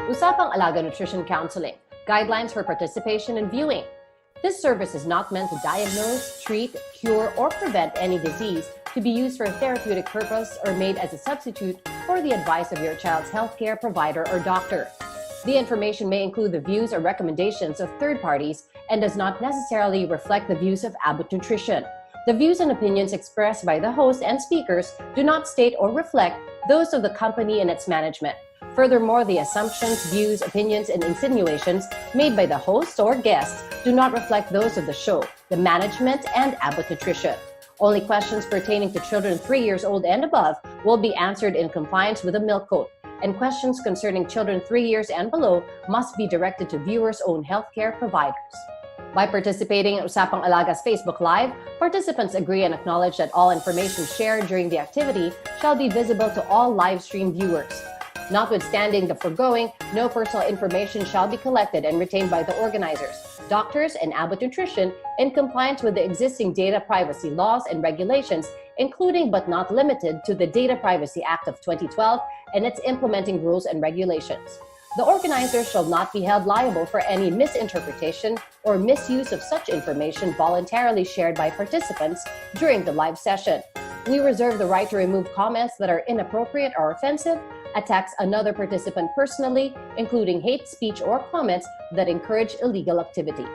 Usapang Alaga Nutrition Counseling, guidelines for participation and viewing. This service is not meant to diagnose, treat, cure, or prevent any disease, to be used for a therapeutic purpose or made as a substitute for the advice of your child's healthcare provider or doctor. The information may include the views or recommendations of third parties and does not necessarily reflect the views of Abbott Nutrition. The views and opinions expressed by the host and speakers do not state or reflect those of the company and its management. Furthermore, the assumptions, views, opinions, and insinuations made by the host or guests do not reflect those of the show, the management, and Abbott Nutrition. Only questions pertaining to children 3 years old and above will be answered in compliance with the Milk Code, and questions concerning children 3 years and below must be directed to viewers' own healthcare providers. By participating in Usapang Alaga's Facebook Live, participants agree and acknowledge that all information shared during the activity shall be visible to all live stream viewers. Notwithstanding the foregoing, no personal information shall be collected and retained by the organizers, doctors, and Abbott Nutrition in compliance with the existing data privacy laws and regulations, including but not limited to the Data Privacy Act of 2012 and its implementing rules and regulations. The organizers shall not be held liable for any misinterpretation or misuse of such information voluntarily shared by participants during the live session. We reserve the right to remove comments that are inappropriate or offensive, attacks another participant personally, including hate speech or comments that encourage illegal activity.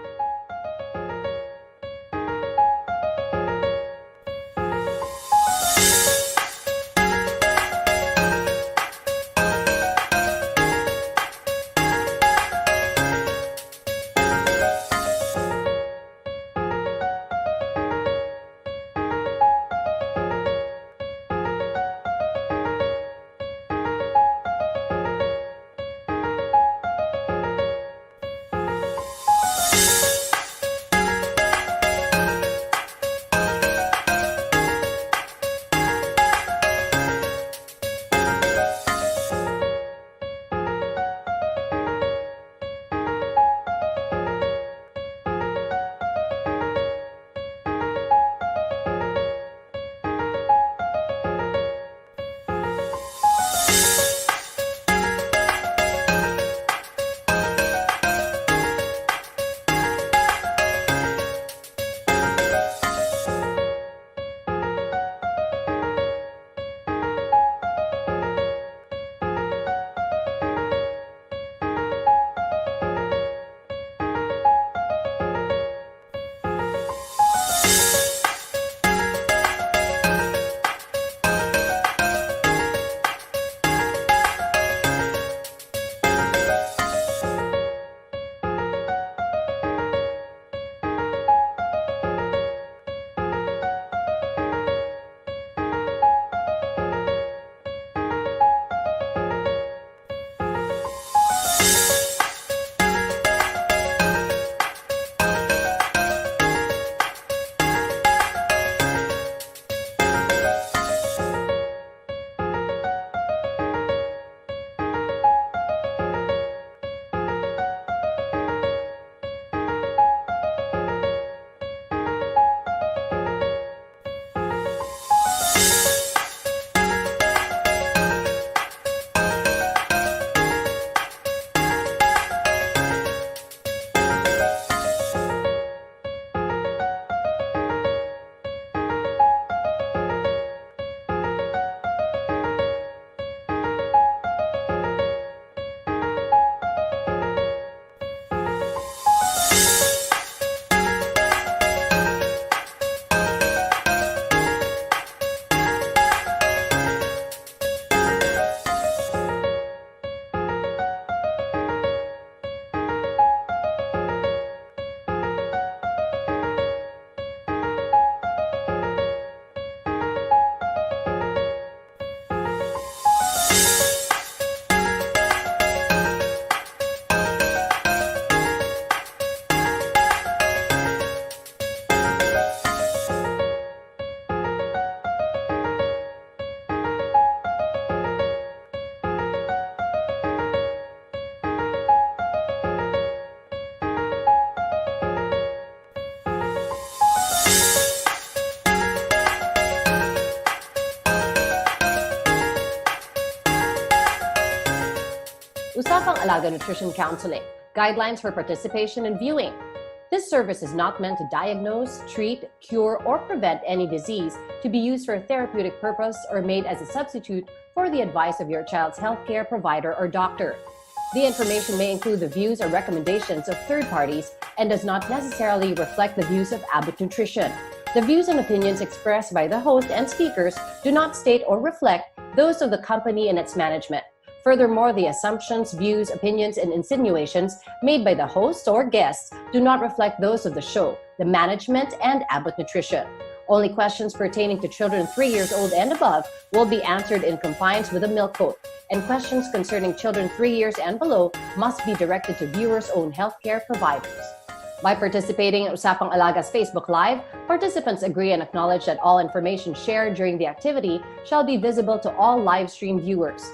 Usapang Alaga Nutrition Counseling, guidelines for participation and viewing. This service is not meant to diagnose, treat, cure, or prevent any disease, to be used for a therapeutic purpose or made as a substitute for the advice of your child's healthcare provider or doctor. The information may include the views or recommendations of third parties and does not necessarily reflect the views of Abbott Nutrition. The views and opinions expressed by the host and speakers do not state or reflect those of the company and its management. Furthermore, the assumptions, views, opinions, and insinuations made by the hosts or guests do not reflect those of the show, the management, and Abbott Nutrition. Only questions pertaining to children 3 years old and above will be answered in compliance with the milk code, and questions concerning children 3 years and below must be directed to viewers' own healthcare providers. By participating in Usapang Alaga's Facebook Live, participants agree and acknowledge that all information shared during the activity shall be visible to all live stream viewers.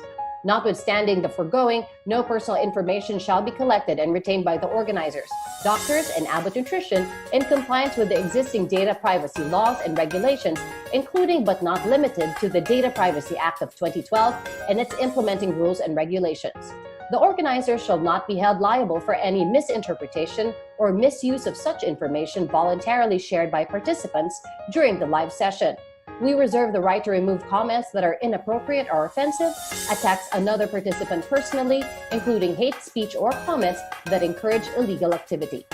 Notwithstanding the foregoing, no personal information shall be collected and retained by the organizers, doctors, and Abbott Nutrition in compliance with the existing data privacy laws and regulations, including but not limited to the Data Privacy Act of 2012 and its implementing rules and regulations. The organizers shall not be held liable for any misinterpretation or misuse of such information voluntarily shared by participants during the live session. We reserve the right to remove comments that are inappropriate or offensive, attacks another participant personally, including hate speech or comments that encourage illegal activity.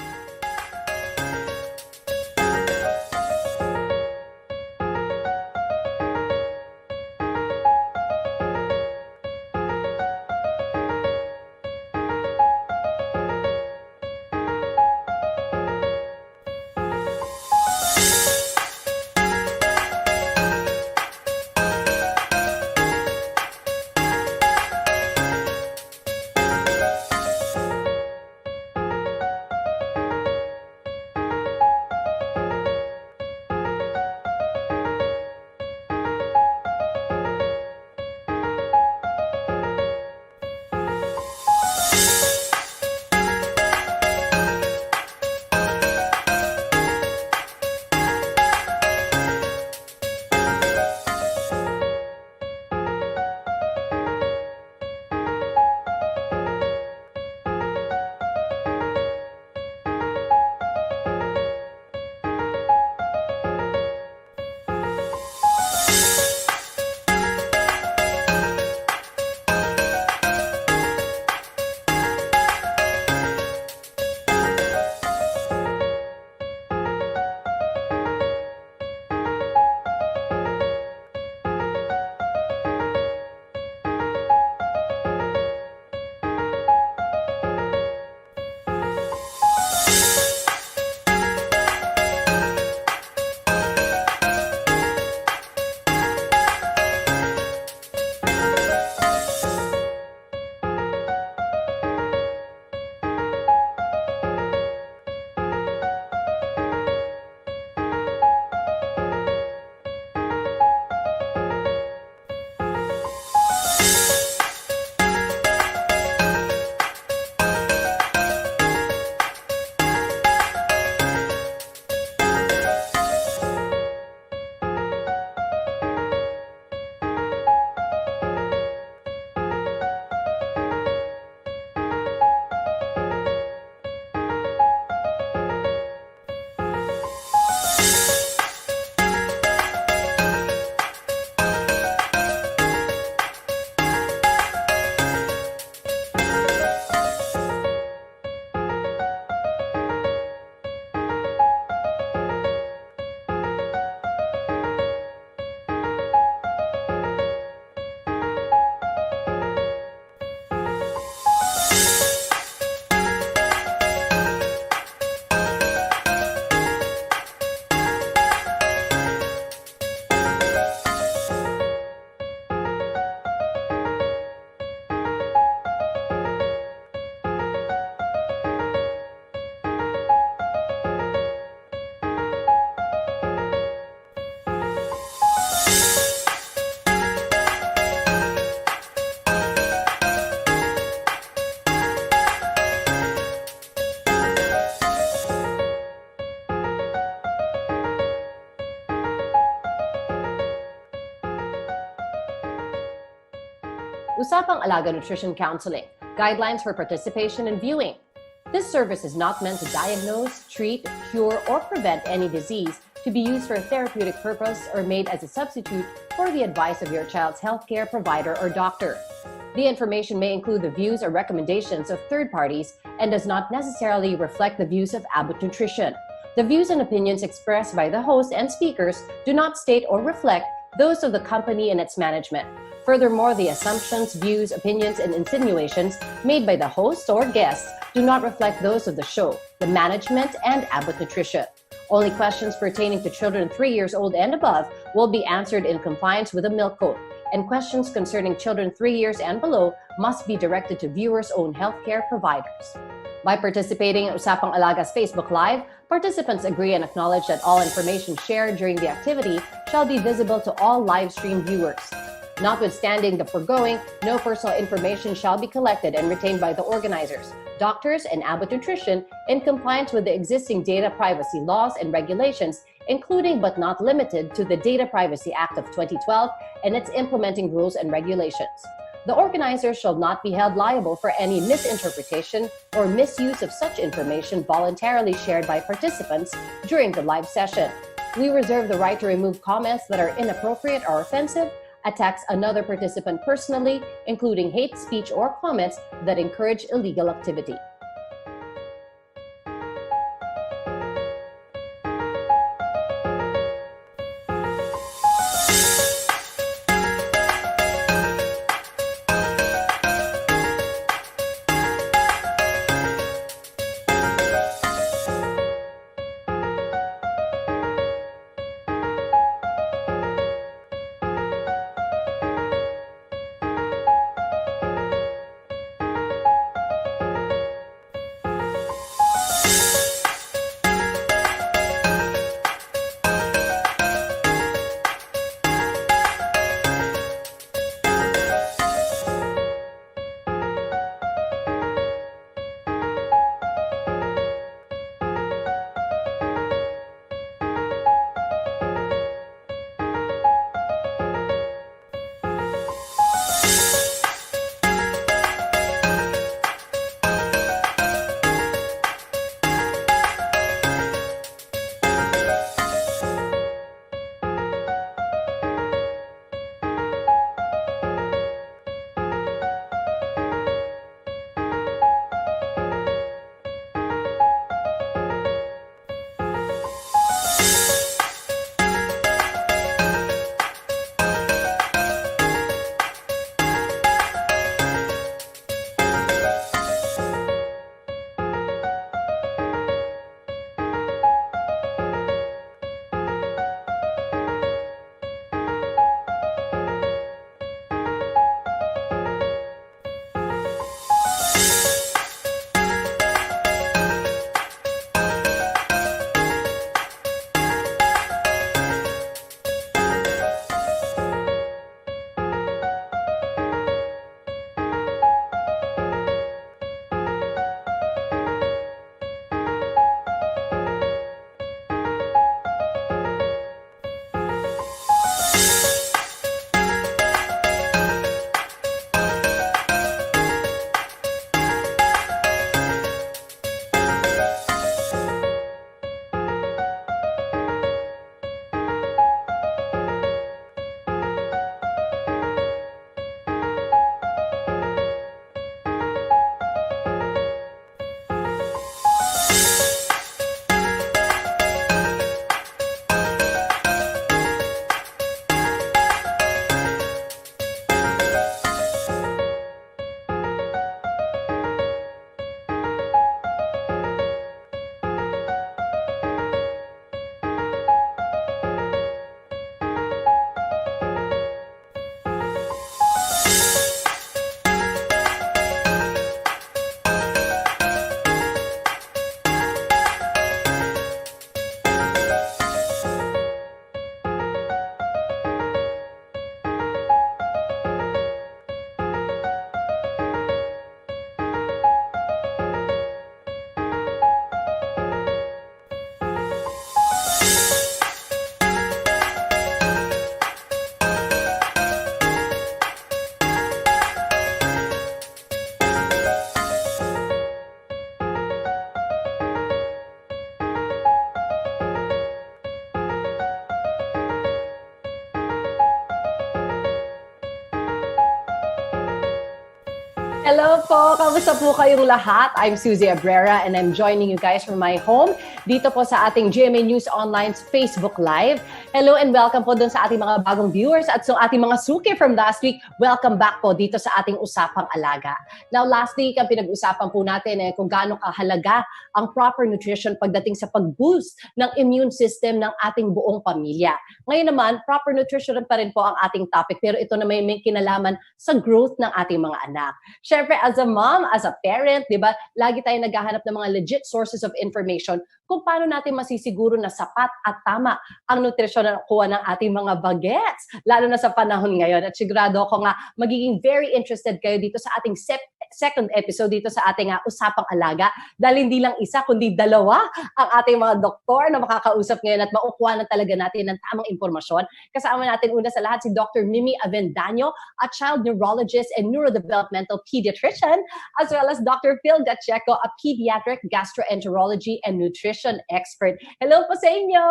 Usapang Alaga Nutrition Counseling, Guidelines for participation and viewing. This service is not meant to diagnose, treat, cure, or prevent any disease, to be used for a therapeutic purpose or made as a substitute for the advice of your child's healthcare provider or doctor. The information may include the views or recommendations of third parties and does not necessarily reflect the views of Abbott Nutrition. The views and opinions expressed by the host and speakers do not state or reflect those of the company and its management. Furthermore, the assumptions, views, opinions, and insinuations made by the host or guests do not reflect those of the show, the management, and Abbott Nutrition. Only questions pertaining to children 3 years old and above will be answered in compliance with the Milk Code, and questions concerning children 3 years and below must be directed to viewers' own healthcare providers. By participating in Usapang Alaga's Facebook Live, participants agree and acknowledge that all information shared during the activity shall be visible to all live stream viewers. Notwithstanding the foregoing, no personal information shall be collected and retained by the organizers, doctors, and Abbott Nutrition in compliance with the existing data privacy laws and regulations, including but not limited to the Data Privacy Act of 2012 and its implementing rules and regulations. The organizers shall not be held liable for any misinterpretation or misuse of such information voluntarily shared by participants during the live session. We reserve the right to remove comments that are inappropriate or offensive, attacks another participant personally, including hate speech or comments that encourage illegal activity. Hello po! Kamusta po kayong lahat? I'm Suzi Abrera and I'm joining you guys from my home dito po sa ating GMA News Online's Facebook Live. Hello and welcome po dun sa ating mga bagong viewers at sa ating mga suki from last week. Welcome back po dito sa ating Usapang Alaga. Now last week, ang pinag-usapan po natin kung gaano kahalaga ang proper nutrition pagdating sa pag-boost ng immune system ng ating buong pamilya. Ngayon naman, proper nutrition pa rin po ang ating topic pero ito na may kinalaman sa growth ng ating mga anak. Syempre, as a mom, as a parent, di ba, lagi tayo naghahanap ng mga legit sources of information kung paano natin masisiguro na sapat at tama ang nutrisyon na nakuha ng ating mga bagets, lalo na sa panahon ngayon. At sigurado ako nga, magiging very interested kayo dito sa ating second episode dito sa ating Usapang Alaga dahil hindi lang isa kundi dalawa ang ating mga doktor na makakausap ngayon at makukuha na talaga natin ng tamang impormasyon. Kasama natin una sa lahat si Dr. Mimi Avendaño, a child neurologist and neurodevelopmental pediatrician, as well as Dr. Fil Gatcheco, a pediatric gastroenterology and nutrition expert. Hello po sa inyo!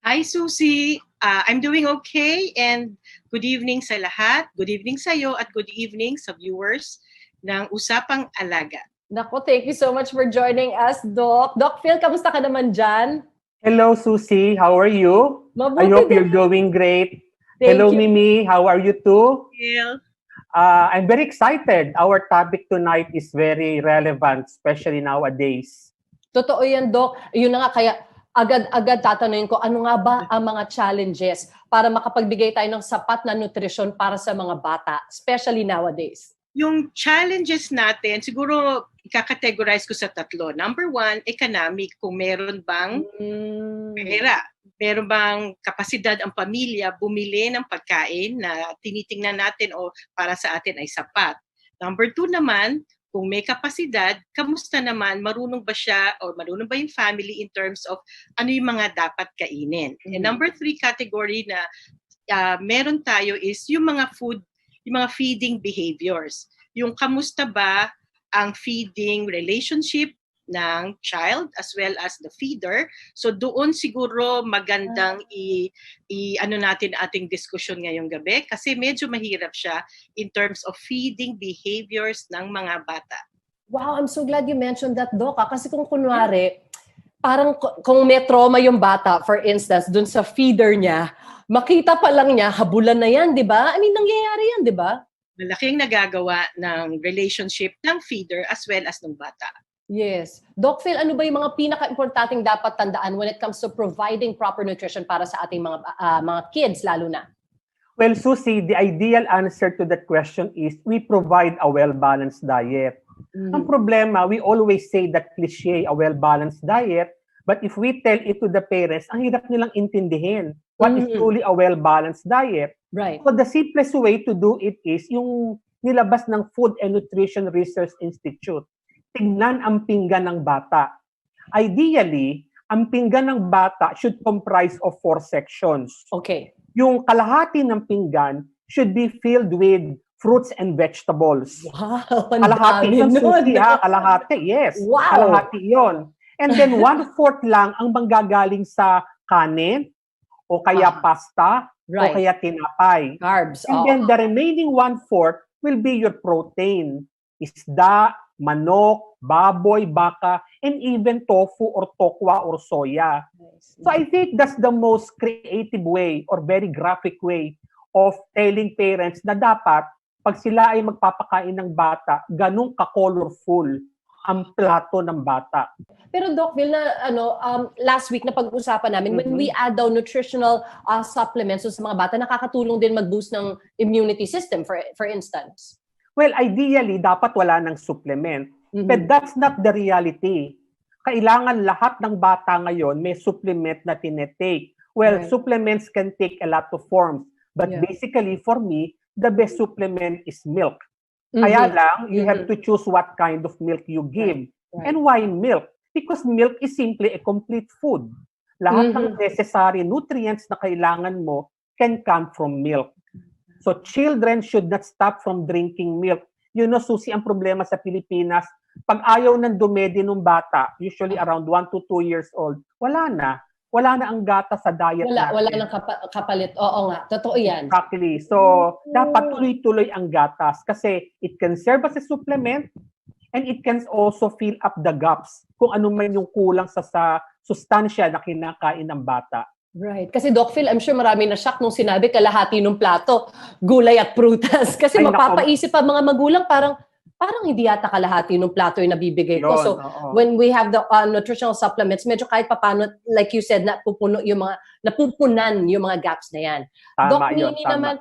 Hi, Susie. I'm doing okay and good evening sa lahat. Good evening sa iyo at good evening sa viewers ng Usapang Alaga. Naku, thank you so much for joining us, Doc. Doc Phil, kamusta ka naman dyan? Hello, Susie. How are you? Mabuti I hope din. you're doing great. Thank Hello, you. Mimi. How are you too? Phil. I'm very excited. Our topic tonight is very relevant, especially nowadays. Totoo yan, Doc. Yun na nga, kaya agad-agad tatanungin ko, ano nga ba ang mga challenges para makapagbigay tayo ng sapat na nutrition para sa mga bata, especially nowadays? Yung challenges natin, siguro ika-categorize ko sa tatlo. Number one, economic. Kung meron bang pera, meron bang kapasidad ang pamilya bumili ng pagkain na tinitingnan natin o para sa atin ay sapat. Number two naman, kung may kapasidad, kamusta naman, marunong ba siya o marunong ba yung family in terms of ano yung mga dapat kainin. And number three category na meron tayo is yung mga feeding behaviors. Yung kamusta ba ang feeding relationship ng child as well as the feeder. So doon siguro magandang ano natin ating diskusyon ngayong gabi kasi medyo mahirap siya in terms of feeding behaviors ng mga bata. Wow, I'm so glad you mentioned that, Doc. Kasi kung kunwari, parang kung may trauma yung bata, for instance, dun sa feeder niya, makita pa lang niya, habulan na yan, di ba? I mean, nangyayari yan, di ba? Malaking nagagawa ng relationship ng feeder as well as ng bata. Yes. Doc Phil, ano ba yung mga pinaka-importanting dapat tandaan when it comes to providing proper nutrition para sa ating mga kids lalo na? Well, Susie, the ideal answer to that question is we provide a well-balanced diet. Ang problema, we always say that cliche, a well-balanced diet, but if we tell it to the parents, ang hirap nilang intindihin what is truly a well-balanced diet. Right. So the simplest way to do it is yung nilabas ng Food and Nutrition Research Institute. Tingnan ang pinggan ng bata. Ideally, ang pinggan ng bata should comprise of 4 sections. Okay. Yung kalahati ng pinggan should be filled with fruits and vegetables. Wow, ang Kalahati dami yun, nun. Susie, ha? Kalahati, yes. Wow. Kalahati yon. And then 1/4 lang ang manggagaling sa kanin, o kaya pasta, Right. o kaya tinapay. Carbs. And then the remaining 1/4 will be your protein. Isda, manok, baboy, baka, and even tofu or tokwa or soya. So I think that's the most creative way or very graphic way of telling parents na dapat pag sila ay magpapakain ng bata, ganun ka-colorful ang plato ng bata. Pero Doc Phil, last week na pag-usapan namin, when we add down nutritional supplements sa mga bata, nakakatulong din mag-boost ng immunity system, for instance. Well, ideally, dapat wala ng supplement. But that's not the reality. Kailangan lahat ng bata ngayon may supplement na tinetake. Well, supplements can take a lot of forms. But basically, for me, the best supplement is milk. Kaya lang, you have to choose what kind of milk you give. And why milk? Because milk is simply a complete food. Lahat ng necessary nutrients na kailangan mo can come from milk. So children should not stop from drinking milk. You know, Susie, ang problema sa Pilipinas, pag ayaw ng dumedi ng bata, usually around 1 to 2 years old, wala na. wala na ang gatas sa diet natin. Wala nang kapalit. Oo nga, totoo yan. Exactly. So, dapat tuloy-tuloy ang gatas kasi it can serve as a supplement and it can also fill up the gaps kung ano man yung kulang sa sustansya na kinakain ng bata. Right. Kasi Doc Phil, I'm sure marami na shock nung sinabi kalahati ng plato, gulay at prutas. Kasi mapapaisip pa mga magulang, parang hindi yata kalahati ng plato yung nabibigay ko. So, when we have the nutritional supplements, medyo kahit papano, like you said, napupunan yung mga gaps na yan. Tama, Doc yun, Nini tama. naman,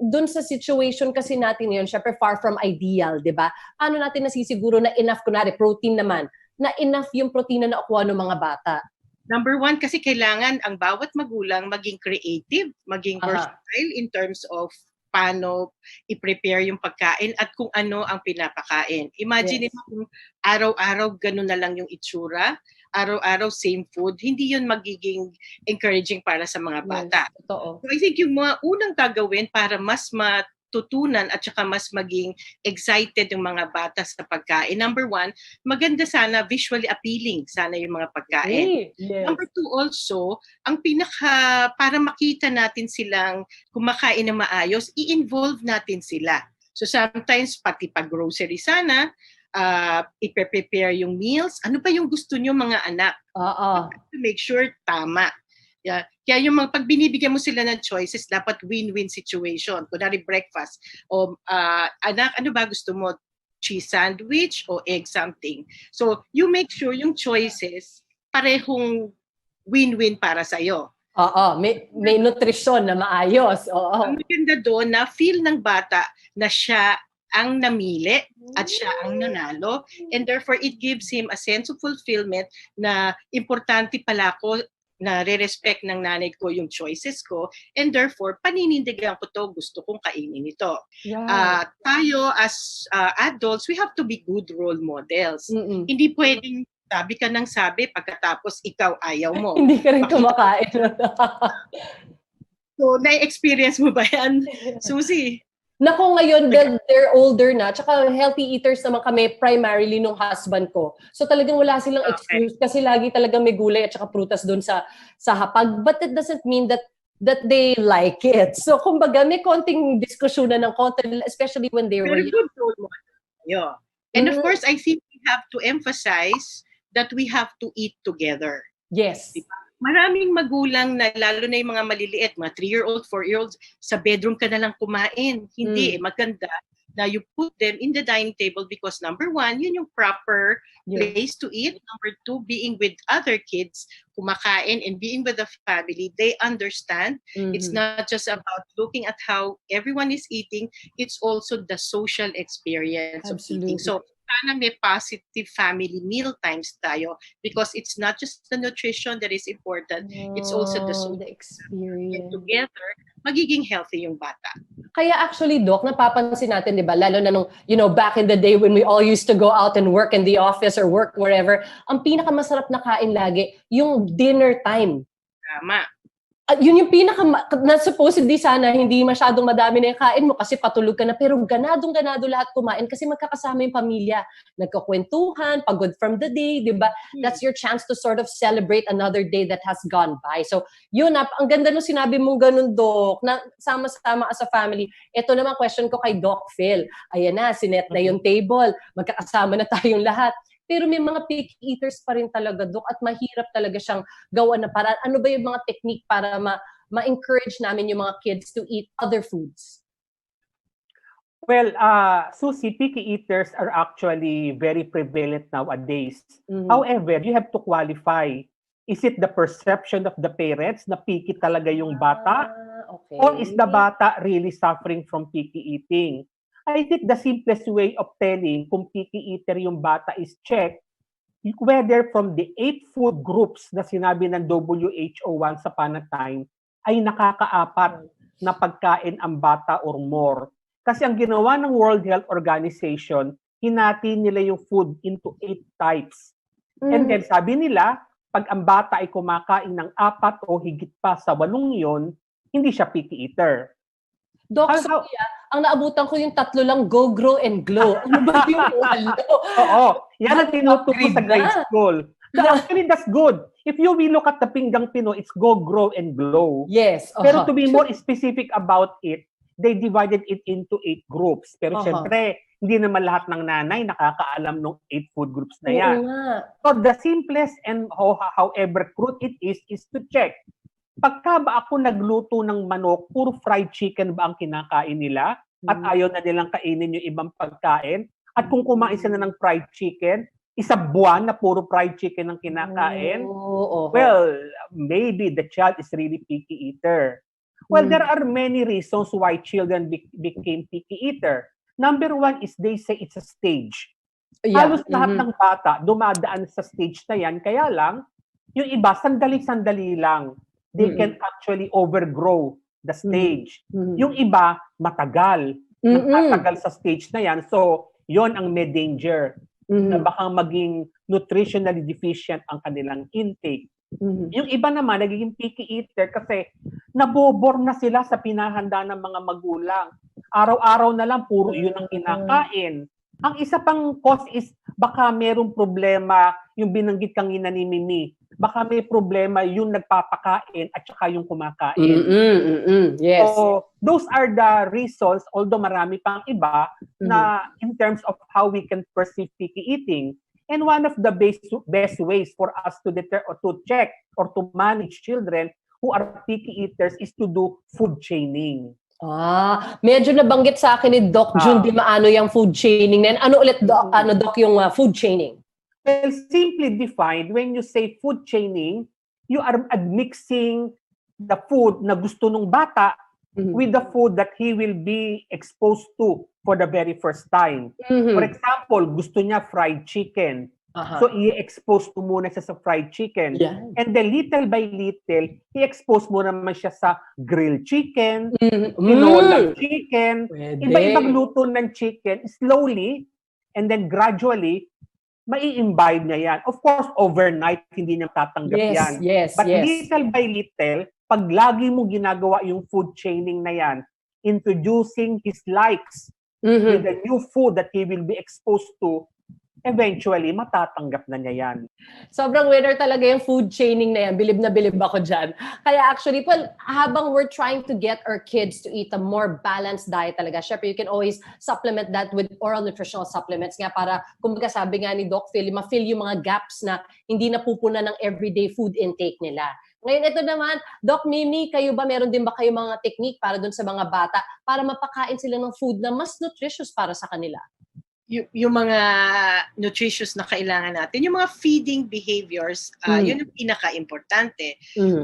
dun sa situation kasi natin yun, syempre far from ideal, di ba? Ano natin nasisiguro na enough, kunwari, protein naman, na enough yung protein na nakuha ng mga bata? Number one, kasi kailangan ang bawat magulang maging creative, maging versatile in terms of paano i-prepare yung pagkain at kung ano ang pinapakain. Imagine mo kung araw-araw ganun na lang yung itsura, araw-araw same food, hindi yun magiging encouraging para sa mga bata. Yes, totoo. So I think yung mga unang gagawin para mas matutunan at saka mas maging excited yung mga bata sa pagkain. Number one, maganda sana, visually appealing sana yung mga pagkain. Yes. Number two also, ang para makita natin silang kumakain na maayos, i-involve natin sila. So sometimes, pati pag-grocery sana, i-prepare yung meals. Ano pa yung gusto nyo mga anak? To make sure tama. Yeah. Kaya yung pag binibigyan mo sila ng choices, dapat win-win situation. Kunwari breakfast, o anak, ano ba gusto mo? Cheese sandwich o egg something. So you make sure yung choices parehong win-win para sa'yo. May nutrisyon na maayos. Ang maganda doon na feel ng bata na siya ang namili at siya ang nanalo, and therefore it gives him a sense of fulfillment na importante pala ko na re-respect ng nanay ko yung choices ko, and therefore paninindigan ko to, gusto kong kainin ito. Tayo as adults, we have to be good role models. Hindi pwedeng sabi ka ng sabi pagkatapos ikaw ayaw mo. Hindi ka rin kumakain. So, na-experience mo ba yan, Suzi? Nako, ngayon, they're older na, tsaka healthy eaters naman kami primarily nung husband ko. So talagang wala silang excuse kasi lagi talagang may gulay at tsaka prutas doon sa hapag. But that doesn't mean that they like it. So kumbaga, may konting diskusyon na ng konti, especially when they were young. Good role model. Yeah. And of course, I think we have to emphasize that we have to eat together. Yes. Diba? Maraming magulang na, lalo na yung mga maliliit, mga 3-year-old, 4-year-olds, sa bedroom ka na lang kumain. Hindi, maganda na you put them in the dining table because number one, yun yung proper place to eat. Number two, being with other kids, kumakain and being with the family, they understand. It's not just about looking at how everyone is eating, it's also the social experience of eating. So, sana may positive family meal times tayo because it's not just the nutrition that is important, it's also the social experience. Together, magiging healthy yung bata. Kaya actually, Doc, napapansin natin, di ba, lalo na nung, back in the day when we all used to go out and work in the office or work wherever, ang pinakamasarap na kain lagi, yung dinner time. Tama. Yun yung na supposedly sana hindi masyadong madami na yung kain mo kasi patulog ka na, pero ganadong-ganado lahat kumain kasi magkakasama yung pamilya. Nagkakwentuhan, pagod from the day, di ba? That's your chance to sort of celebrate another day that has gone by. So, yun ang ganda nung sinabi mong ganun, Doc, na sama-sama as a family. Ito naman question ko kay Doc Phil. Ayan na, sinet na yung table, magkakasama na tayong lahat. Pero may mga picky eaters pa rin talaga, Doc, at mahirap talaga siyang gawa na para. Ano ba yung mga technique para ma-encourage namin yung mga kids to eat other foods? Well, Susie, picky eaters are actually very prevalent nowadays. However, you have to qualify. Is it the perception of the parents na picky talaga yung bata? Okay. Or is the bata really suffering from picky eating? I think the simplest way of telling kung picky eater yung bata is check whether from the 8 food groups na sinabi ng WHO once upon a time ay nakakaapat na pagkain ang bata or more. Kasi ang ginawa ng World Health Organization, hinati nila yung food into 8 types. And then sabi nila, pag ang bata ay kumakain ng 4 o higit pa sa 8 yon, hindi siya picky eater. Doc, ang naabutan ko yung 3 lang, go, grow, and glow. Ano ba yung 8? Oo, yan ang tinuturo sa grade school. Actually, that's good. If you will look at the pinggang Pinoy, it's go, grow, and glow. Yes. Pero to be more specific about it, they divided it into 8 groups. Pero syempre, hindi naman lahat ng nanay nakakaalam ng 8 food groups na yan. So the simplest and however crude it is to check. Pagka ba ako nagluto ng manok, puro fried chicken ba ang kinakain nila? At ayaw na nilang kainin yung ibang pagkain? At kung kumain sila ng fried chicken, isang buwan na puro fried chicken ang kinakain? Well, maybe the child is really picky eater. Well, there are many reasons why children became picky eater. Number 1 is they say it's a stage. Halos lahat ng bata dumadaan sa stage na yan. Kaya lang, yung iba, sandali-sandali lang. They can actually overgrow the stage. Yung iba, matagal. Nagtatagal sa stage na yan. So, yon ang may danger. Na baka maging nutritionally deficient ang kanilang intake. Yung iba naman, nagiging picky eater kasi nabobor na sila sa pinahanda ng mga magulang. Araw-araw na lang, puro yun ang kinakain. Ang isa pang cause is baka merong problema, yung binanggit kanina ni Mimi, baka may problema yung nagpapakain at saka yung kumakain. Yes. So, those are the reasons, although marami pang iba, na in terms of how we can perceive picky eating. And one of the best ways for us to check or to manage children who are picky eaters is to do food chaining. Medyo nabanggit sa akin ni Doc Jun Di Maano yung food chaining na yan. Ano ulit, Doc, yung food chaining? Well, simply defined, when you say food chaining, you are mixing the food na gusto ng bata with the food that he will be exposed to for the very first time. For example, gusto niya fried chicken. So, i-expose mo muna siya sa fried chicken. And then little by little, i-expose mo naman siya sa grilled chicken, tinolang chicken, iba-ibang luto ng chicken, slowly, and then gradually, mai-imbibe niya yan. Of course, overnight, hindi niya tatanggap yan. But little by little, pag lagi mo ginagawa yung food chaining na yan, introducing his likes with the new food that he will be exposed to, eventually, matatanggap na niya yan. Sobrang winner talaga yung food chaining na yan. Bilib na bilib ako dyan. Kaya actually, well, habang we're trying to get our kids to eat a more balanced diet talaga, syempre, you can always supplement that with oral nutritional supplements nga para, kumbaga sabi nga ni Doc Phil, ma-fill yung mga gaps na hindi napupuna ng everyday food intake nila. Ngayon, ito naman, Doc Mimi, kayo ba, meron din ba kayo mga technique para dun sa mga bata para mapakain sila ng food na mas nutritious para sa kanila? Yung mga nutritious na kailangan natin, yung mga feeding behaviors, yun ang pinaka-importante.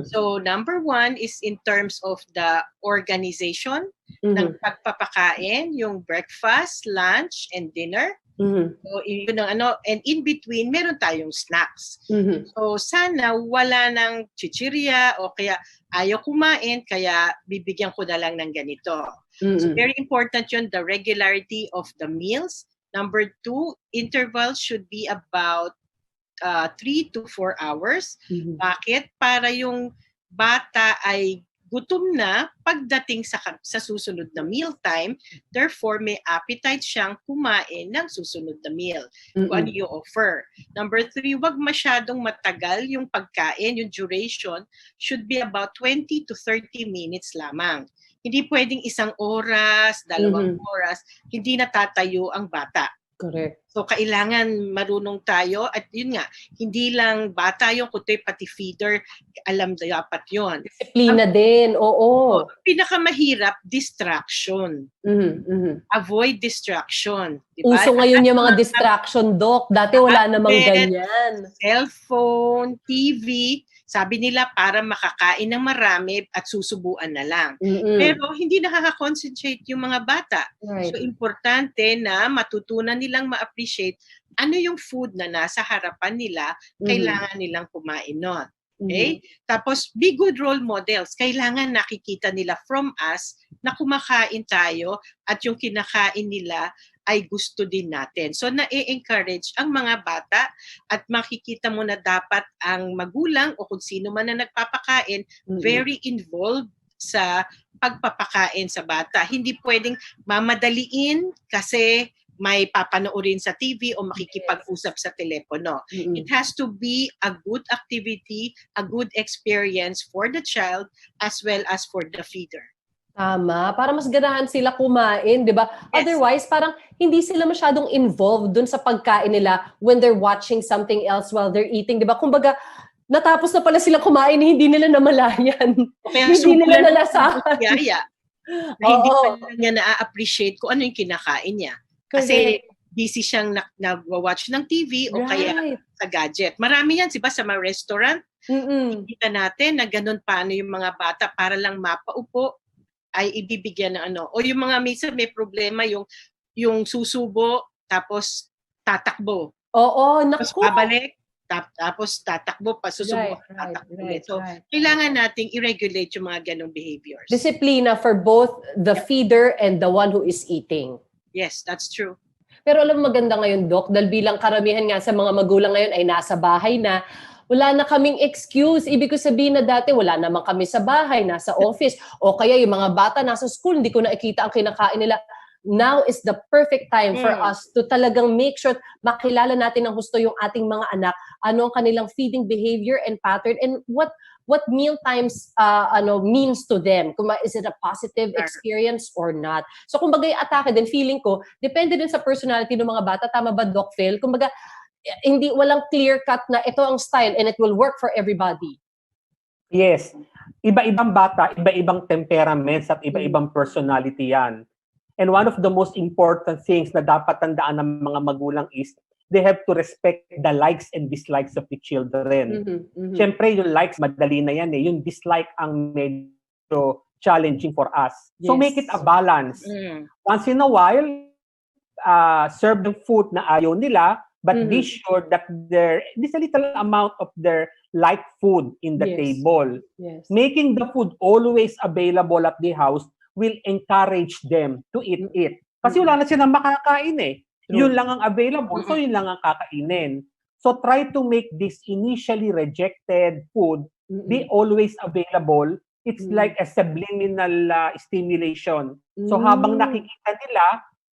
So, number 1 is in terms of the organization ng pagpapakain, yung breakfast, lunch, and dinner. So, yun ang and in between, meron tayong snacks. So, sana wala ng chichirya o kaya ayaw kumain, kaya bibigyan ko na lang ng ganito. So, very important yun, the regularity of the meals. Number 2, intervals should be about 3 to 4 hours. Bakit? Para yung bata ay gutom na pagdating sa susunod na mealtime. Therefore, may appetite siyang kumain ng susunod na meal. Kung ano yung offer. Number 3, wag masyadong matagal yung pagkain. Yung duration should be about 20 to 30 minutes lamang. Hindi pwedeng 1 oras, 2 oras, hindi natatayo ang bata. Correct. So, kailangan marunong tayo at yun nga, hindi lang bata yung kutoy, pati feeder, alam dapat yun. Disiplina din, oo. Pinakamahirap, distraction. Avoid distraction. Diba? Uso ngayon yung mga distraction, Doc. Dati wala namang ganyan. Cellphone, TV, sabi nila para makakain ng marami at susubuan na lang. Pero hindi nakaka-concentrate yung mga bata. So, importante na matutunan nilang ma-appreciate ano yung food na nasa harapan nila, kailangan nilang kumain nun. Okay? Tapos, be good role models. Kailangan nakikita nila from us na kumakain tayo at yung kinakain nila ay gusto din natin. So, na-encourage ang mga bata at makikita mo na dapat ang magulang o kung sino man na nagpapakain, very involved sa pagpapakain sa bata. Hindi pwedeng mamadaliin kasi may papanoorin sa TV o makikipag-usap sa telepono. It has to be a good activity, a good experience for the child as well as for the feeder. Tama, para mas ganahan sila kumain, 'di ba? Yes. Otherwise, parang hindi sila masyadong involved dun sa pagkain nila when they're watching something else while they're eating, 'di ba? Kumbaga, natapos na pala sila kumain, hindi nila namalayan. Kaya Hindi nila nalasahan. yaya. Na hindi pa niya na-appreciate kung ano yung kinakain niya. Kasi busy siyang nag-watch ng TV o kaya sa gadget. Marami yan, diba, sa mga restaurant. Kita natin na ganun paano yung mga bata para lang mapaupo ay ibibigyan ng ano. O yung mga minsan may problema yung susubo tapos tatakbo. Oo, Tapos naku. babalik. Tapos tatakbo pa, susubo, tatakbo ulit. So, kailangan nating i-regulate yung mga ganong behaviors. Disiplina for both the feeder and the one who is eating. Yes, that's true. Pero alam mo, maganda ngayon, Doc, dahil bilang karamihan nga sa mga magulang ngayon ay nasa bahay na, wala na kaming excuse. Ibig ko sabihin na dati, wala naman kami sa bahay, nasa office, o kaya yung mga bata nasa school, hindi ko nakikita ang kinakain nila. Now is the perfect time for us to talagang make sure makilala natin ng husto yung ating mga anak, ano ang kanilang feeding behavior and pattern, and what meal times means to them. Kung is it a positive experience or not. So kumbaga yung atake din, feeling ko, depende din sa personality ng mga bata. Tama ba, Doc Phil? Kumbaga, walang clear cut na ito ang style and it will work for everybody. Yes. Iba-ibang bata, iba-ibang temperaments at iba-ibang personality yan. And one of the most important things na dapat tandaan ng mga magulang is they have to respect the likes and dislikes of the children. Siyempre, yung likes, madali na yan eh. Yung dislike ang medyo challenging for us. So make it a balance. Once in a while, serve them food na ayaw nila, but be sure that there's a little amount of their like food in the table. Making the food always available at the house will encourage them to eat it. Kasi wala na silang makakain eh. Yun lang ang available, so yun lang ang kakainin. So try to make this initially rejected food be always available. It's like a subliminal stimulation. So habang nakikita nila,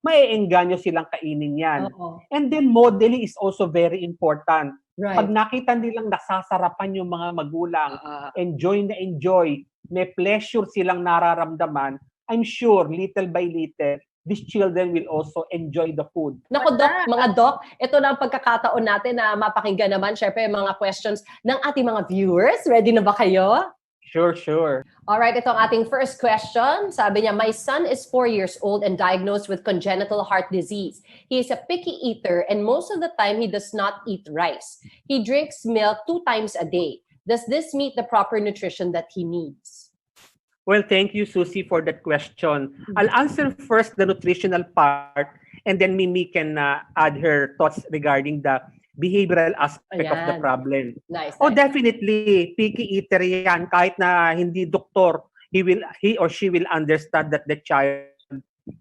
mae-engganyo silang kainin yan. And then modeling is also very important. Pag nakita nilang nasasarapan yung mga magulang, enjoy na enjoy, may pleasure silang nararamdaman, I'm sure, little by little, these children will also enjoy the food. Naku, Doc, mga Doc, ito na ang pagkakataon natin na mapakinggan naman, syempre, mga questions ng ating mga viewers. Ready na ba kayo? Sure. Alright, ito ang ating first question. Sabi niya, my son is 4 years old and diagnosed with congenital heart disease. He is a picky eater and most of the time he does not eat rice. He drinks milk 2 times a day. Does this meet the proper nutrition that he needs? Well, thank you, Susie, for that question. I'll answer first the nutritional part, and then Mimi can add her thoughts regarding the behavioral aspect of the problem. Nice. Definitely, picky eater yan. Kahit na hindi doktor, he or she will understand that the child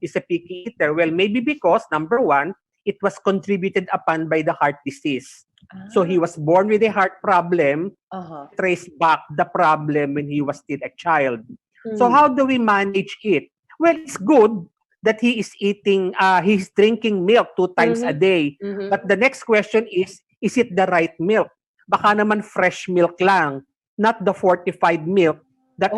is a picky eater. Well, maybe because, number one, it was contributed upon by the heart disease. So he was born with a heart problem, traced back the problem when he was still a child. So how do we manage it? Well, it's good that he is he's drinking milk 2 times a day. But the next question is it the right milk? Baka naman fresh milk lang, not the fortified milk that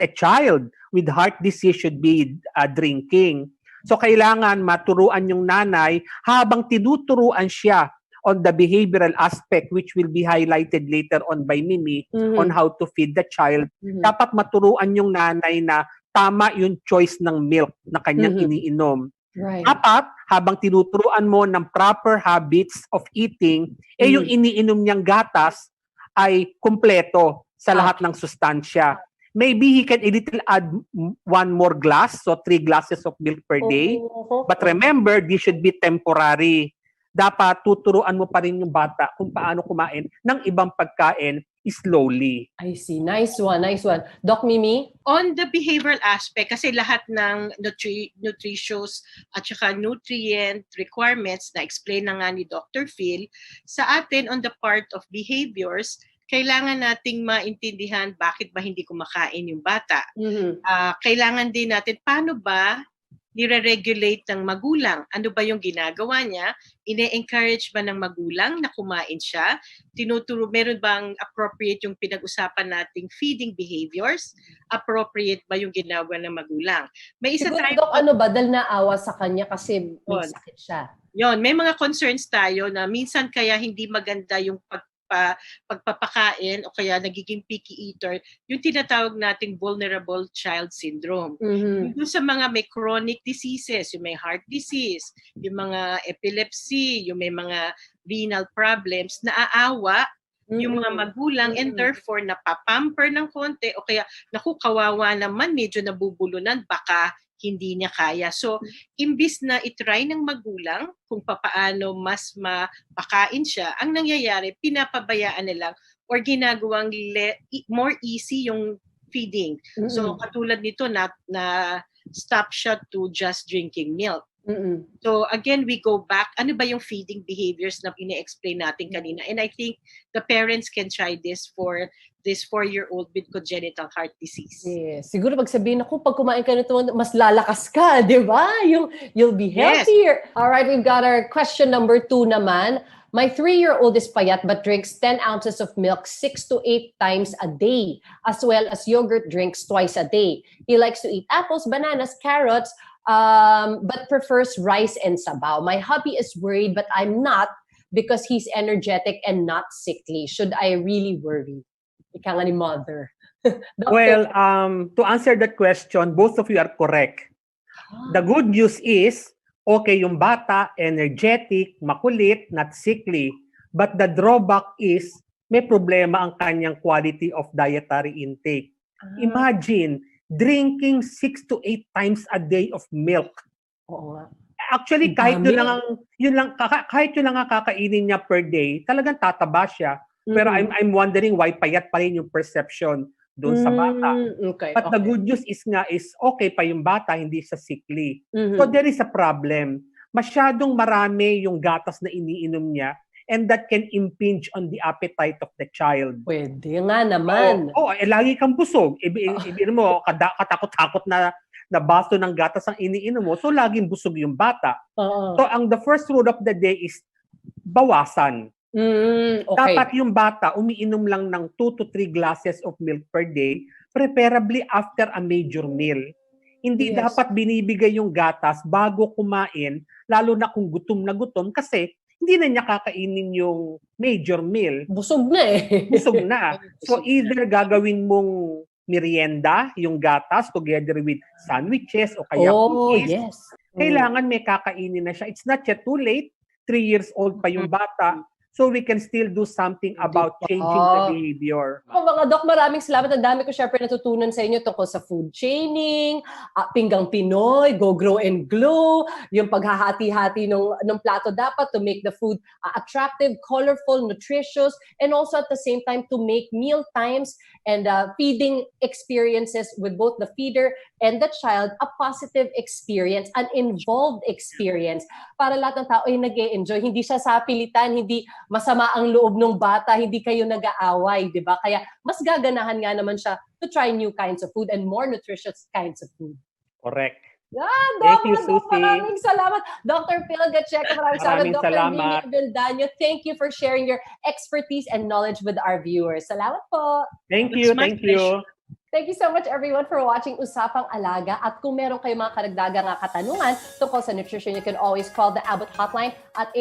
a child with heart disease should be drinking. So kailangan maturuan yung nanay habang tinuturuan siya on the behavioral aspect, which will be highlighted later on by Mimi, on how to feed the child. Dapat maturuan yung nanay na tama yung choice ng milk na kanyang iniinom. Dapat, habang tinuturuan mo ng proper habits of eating, yung iniinom niyang gatas ay kumpleto sa lahat ng sustansya. Maybe he can a little add 1 more glass, so 3 glasses of milk per day. But remember, this should be temporary. Dapat tuturuan mo pa rin yung bata kung paano kumain ng ibang pagkain slowly. I see. Nice one. Doc Mimi? On the behavioral aspect, kasi lahat ng nutritious at saka nutrient requirements na explain na nga ni Dr. Phil, sa atin on the part of behaviors, kailangan nating maintindihan bakit ba hindi kumakain yung bata. Kailangan din natin, paano ba nire-regulate ng magulang. Ano ba yung ginagawa niya? Ine-encourage ba ng magulang na kumain siya? Tinuturo, meron bang appropriate yung pinag-usapan nating feeding behaviors? Appropriate ba yung ginagawa ng magulang? May isa Siguro, tayo, Dok, ano ba, dahil naawa sa kanya kasi may sakit siya. may mga concerns tayo na minsan kaya hindi maganda yung pagpapakain o kaya nagiging picky eater, yung tinatawag nating vulnerable child syndrome. Yung sa mga may chronic diseases, yung may heart disease, yung mga epilepsy, yung may mga renal problems, naaawa yung mga magulang and therefore napapamper ng konti o kaya naku, kawawa naman, medyo nabubulunan, baka hindi niya kaya. So, imbis na itry ng magulang kung papaano mas mapakain siya, ang nangyayari, pinapabayaan nilang or ginagawang more easy yung feeding. So, katulad nito na stop siya to just drinking milk. So, again, we go back. Ano ba yung feeding behaviors na ine-explain natin kanina? And I think the parents can try this for this 4-year-old with congenital heart disease. Yes. Siguro pag sabihin ako, pag kumain ka nito, mas lalakas ka, di ba? You'll be healthier. Yes. All right, we've got our question number 2 naman. My 3-year-old is payat but drinks 10 ounces of milk 6 to 8 times a day, as well as yogurt drinks twice a day. He likes to eat apples, bananas, carrots, but prefers rice and sabaw. My hubby is worried, but I'm not because he's energetic and not sickly. Should I really worry? Ika nga ni mother. Well, to answer that question, both of you are correct. The good news is, okay yung bata, energetic, makulit, not sickly. But the drawback is, may problema ang kanyang quality of dietary intake. Imagine, drinking 6 to 8 times a day of milk. Oo nga. Actually, kahit yun lang ang kakainin niya per day, talagang tataba siya. Pero I'm wondering why payat pa rin yung perception doon sa bata. But the good news is okay pa yung bata, hindi siya sickly. So there is a problem. Masyadong marami yung gatas na iniinom niya and that can impinge on the appetite of the child. Pwede nga naman. Lagi kang busog. Ibig mo, katakot-takot na baso ng gatas ang iniinom mo, so laging busog yung bata. So the first rule of the day is bawasan. Okay. Dapat yung bata umiinom lang ng 2 to 3 glasses of milk per day, preferably after a major meal. Hindi dapat binibigay yung gatas bago kumain, lalo na kung gutom na gutom, kasi hindi na niya kakainin yung major meal. Busog na eh. Busog na. So either gagawin mong merienda, yung gatas, together with sandwiches o kaya cookies. Kailangan may kakainin na siya. It's not yet too late. 3 years old pa yung bata. So we can still do something about changing the behavior. Mga Dok, maraming salamat. Ang dami ko syempre natutunan sa inyo tungkol sa food chaining, pinggang Pinoy, go grow and glow, yung paghahati-hati ng plato dapat to make the food attractive, colorful, nutritious, and also at the same time to make meal times and feeding experiences with both the feeder and the child a positive experience, an involved experience para lahat ng tao ay nag-e-enjoy. Hindi siya sa pilitan, hindi masama ang loob ng bata, hindi kayo nag-aaway, di ba? Kaya mas gaganahan nga naman siya to try new kinds of food and more nutritious kinds of food. Correct. Thank you, Suzi. Maraming salamat. Dr. Fil Gatcheco, maraming salamat. Dr. Avendaño, thank you for sharing your expertise and knowledge with our viewers. Salamat po. Thank you. Thank you so much everyone for watching Usapang Alaga. At kung meron kayong mga karagdagang katanungan tungkol sa nutrition, you can always call the Abbott hotline at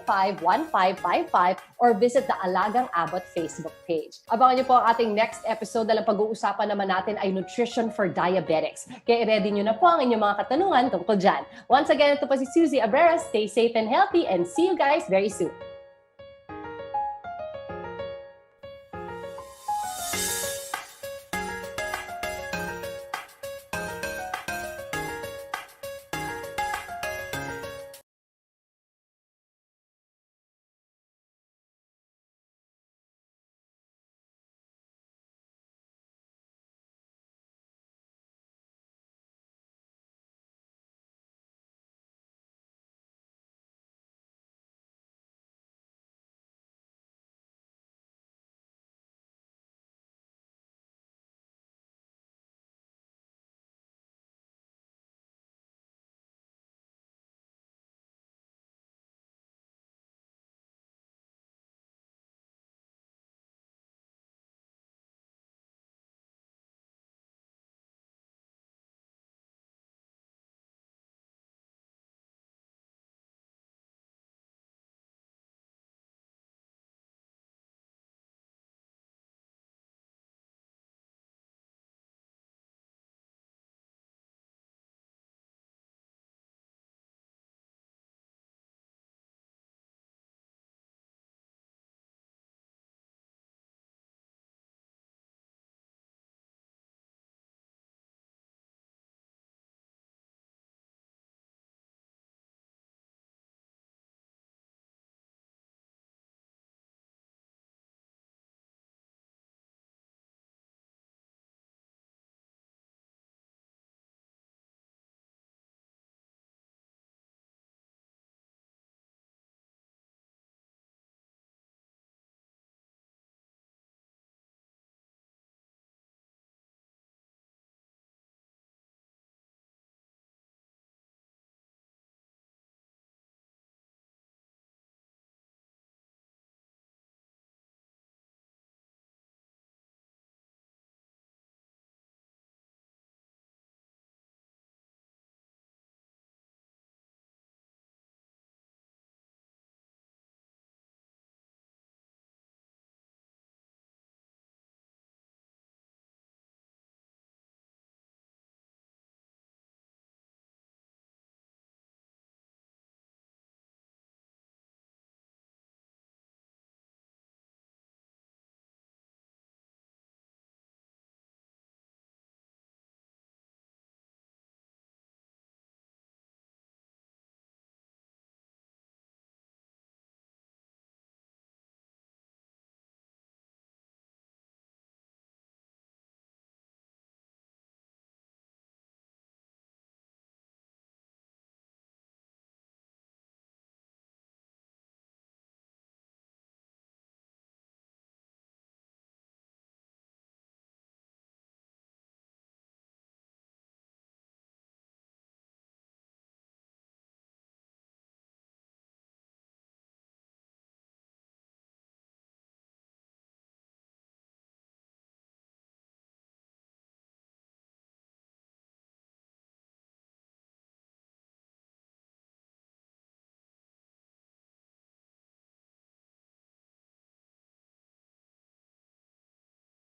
8995-1555 or visit the Alagang Abbott Facebook page. Abangan niyo po ang ating next episode dahil pag-uusapan naman natin ay nutrition for diabetics. Kaya i-ready niyo na po ang inyong mga katanungan tungkol dyan. Once again, ito po si Suzi Abrera. Stay safe and healthy and see you guys very soon.